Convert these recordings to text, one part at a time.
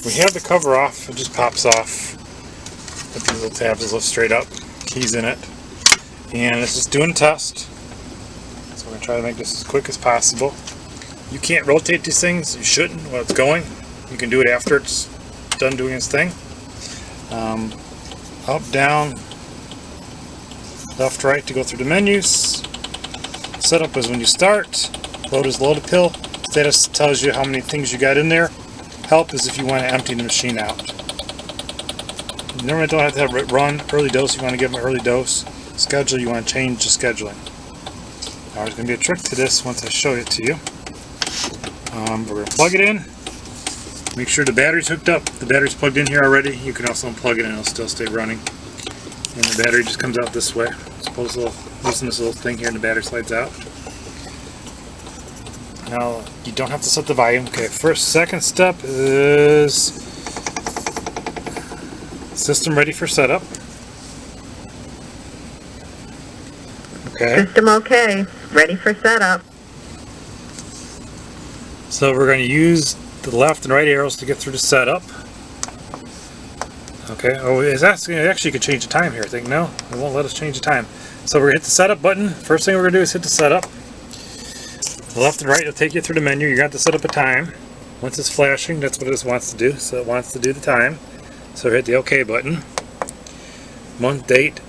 We have the cover off, it just pops off. But these little tabs lift straight up, keys in it. And it's just doing a test. So we're going to try to make this as quick as possible. You can't rotate these things, you shouldn't while it's going. You can do it after it's done doing its thing. Up, down, left, right to go through the menus. Setup is when you start. Load is load a pill. Status tells you how many things you got in there. Help is if you want to empty the machine out. You normally don't have to have it run. Early dose, you want to give them an early dose. Schedule, you want to change the scheduling. Now there's going to be a trick to this once I show it to you. We're going to plug it in. Make sure the battery's hooked up. The battery's plugged in here already. You can also unplug it and it'll still stay running. And the battery just comes out this way. Suppose it'll loosen this little thing here and the battery slides out. Now, you don't have to set the volume. Okay, second step is system ready for setup. Okay. System okay. Ready for setup. So we're going to use the left and right arrows to get through the setup. Okay. Oh, it's asking. Actually, you could change the time here. I think no, it won't let us change the time. So we're going to hit the setup button. First thing we're going to do is hit the setup. The left and right will take you through the menu. You got to set up a time. Once it's flashing, that's what it wants to do. So it wants to do the time. So hit the OK button. Month, date.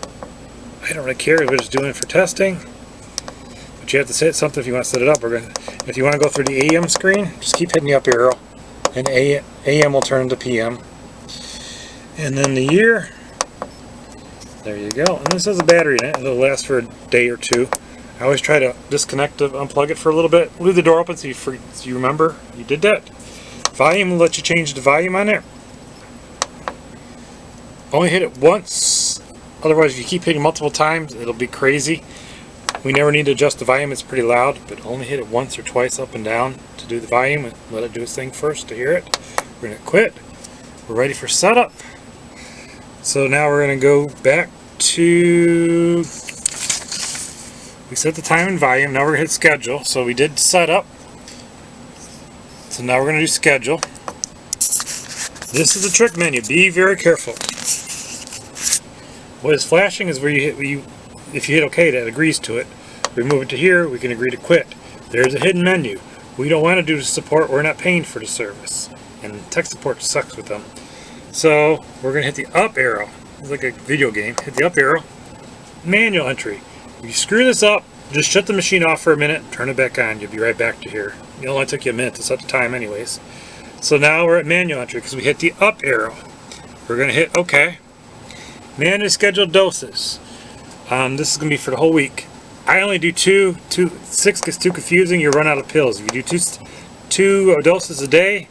I don't really care. We're just doing it for testing. But you have to set something if you want to set it up. If you want to go through the AM screen, just keep hitting the up arrow, and AM will turn to PM. And then the year. There you go. And this has a battery in it. It'll last for a day or two. I always try to disconnect it, unplug it for a little bit. Leave the door open so you remember you did that. Volume will let you change the volume on it. Only hit it once. Otherwise, if you keep hitting multiple times, it'll be crazy. We never need to adjust the volume. It's pretty loud, but only hit it once or twice up and down to do the volume and let it do its thing first to hear it. We're going to quit. We're ready for setup. So now we're going to go back to... We set the time and volume. Now we're going to hit schedule. So we did setup. So now we're going to do schedule. This is the trick menu. Be very careful. What is flashing is where you hit, if you hit OK, that agrees to it. We move it to here, we can agree to quit. There's a hidden menu. We don't want to do the support, we're not paying for the service. And tech support sucks with them. So we're going to hit the up arrow. It's like a video game. Hit the up arrow. Manual entry. If you screw this up, just shut the machine off for a minute, turn it back on. You'll be right back to here. It only took you a minute to set the time anyways. So now we're at manual entry because we hit the up arrow. We're going to hit OK. Manually scheduled doses. This is going to be for the whole week. I only do 2. 6 gets too confusing. You run out of pills. If you do two doses a day,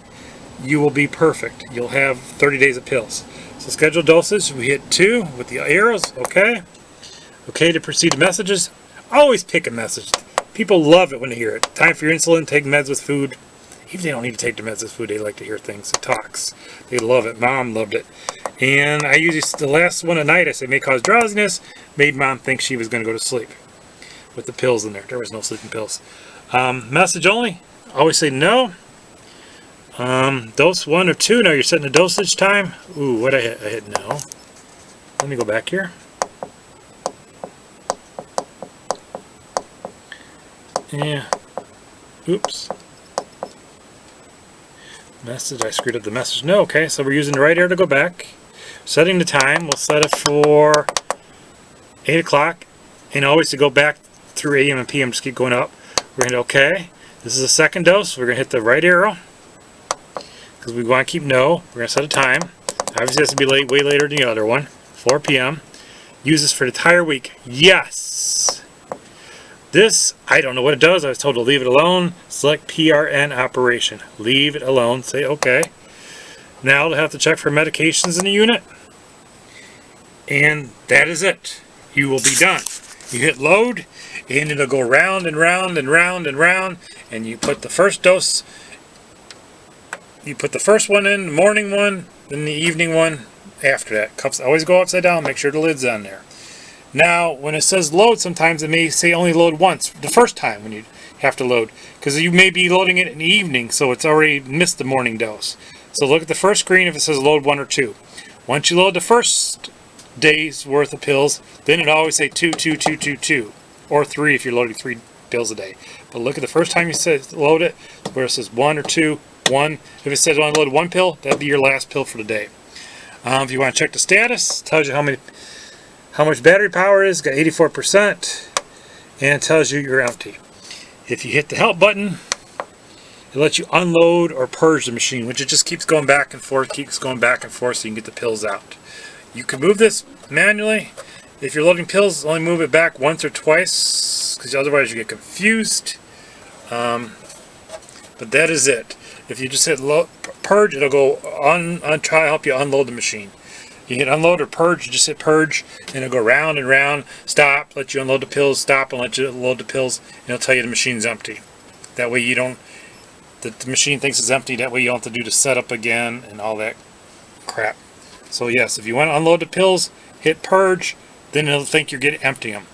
you will be perfect. You'll have 30 days of pills. So scheduled doses, we hit 2 with the arrows. Okay. Okay to proceed to messages. Always pick a message. People love it when they hear it. Time for your insulin. Take meds with food. Even if they don't need to take the meds with food, they like to hear things. It talks. They love it. Mom loved it. And I usually, the last one at night, I say may cause drowsiness. Made Mom think she was going to go to sleep with the pills in there. There was no sleeping pills. Message only. Always say no. Dose 1 or 2. Now you're setting the dosage time. Ooh, what I hit? I hit no. Let me go back here. Yeah. Oops. Message, I screwed up the message. No, okay, so we're using the right arrow to go back. Setting the time, we'll set it for 8 o'clock. And always to go back through AM and PM, just keep going up. We're going to OK. This is the second dose. We're going to hit the right arrow. Because we want to keep no. We're going to set a time. Obviously, this has to be way later than the other one. 4 p.m. Use this for the entire week. Yes! This, I don't know what it does. I was told to leave it alone. Select PRN operation. Leave it alone. Say OK. Now they'll have to check for medications in the unit. And that is it. You will be done. You hit load, and it'll go round and round and round and round. And you put the first dose. You put the first one in, the morning one, then the evening one after that. Cups always go upside down. Make sure the lid's on there. Now, when it says load, sometimes it may say only load once, the first time when you have to load. Because you may be loading it in the evening, so it's already missed the morning dose. So look at the first screen if it says load 1 or 2. Once you load the first day's worth of pills, then it always say 2, 2, 2, 2, 2, or 3 if you're loading 3 pills a day. But look at the first time you say load it, where it says 1 or 2, 1. If it says only load 1 pill, that'd be your last pill for the day. If you want to check the status, it tells you how much battery power is, got 84%, and it tells you you're empty. If you hit the help button, it lets you unload or purge the machine, which it just keeps going back and forth, so you can get the pills out. You can move this manually. If you're loading pills, only move it back once or twice, because otherwise you get confused. But that is it. If you just hit purge, it'll go try to help you unload the machine. You hit unload or purge, you just hit purge, and it'll go round and round, stop, let you unload the pills, stop and let you load the pills, and it'll tell you the machine's empty. That way you don't, the machine thinks it's empty, that way you don't have to do the setup again and all that crap. So yes, if you want to unload the pills, hit purge, then it'll think you're emptying them.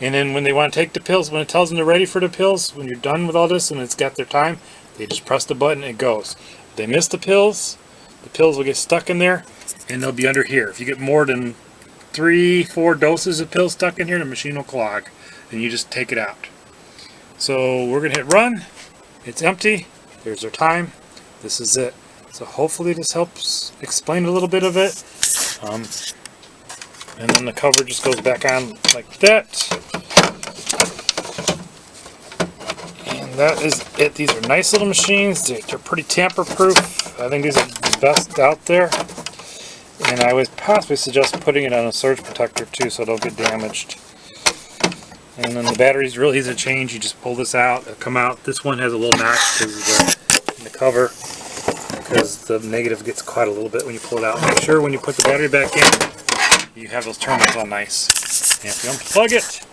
And then when they want to take the pills, when it tells them they're ready for the pills, when you're done with all this and it's got their time, they just press the button and it goes. If they miss the pills will get stuck in there and they'll be under here. If you get more than 3-4 doses of pills stuck in here, the machine will clog and you just take it out. So we're going to hit run. It's empty. There's our time. This is it. So hopefully this helps explain a little bit of it. And then the cover just goes back on like that. And that is it. These are nice little machines. They're pretty tamper-proof. I think these are the best out there. And I would possibly suggest putting it on a surge protector too so it don't get damaged. And then the battery's real easy to change. You just pull this out, it'll come out. This one has a little notch in the cover because the negative gets caught a little bit when you pull it out. Make sure when you put the battery back in, you have those terminals on nice. And if you unplug it,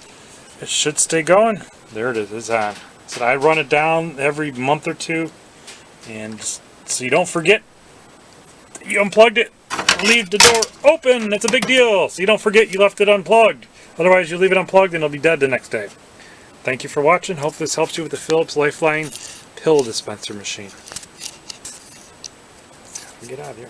it should stay going. There it is, it's on. So I run it down every month or two, and so you don't forget that you unplugged it. Leave the door open. It's a big deal. So you don't forget you left it unplugged. Otherwise, you leave it unplugged and it'll be dead the next day. Thank you for watching. Hope this helps you with the Philips Lifeline pill dispenser machine. Get out of here.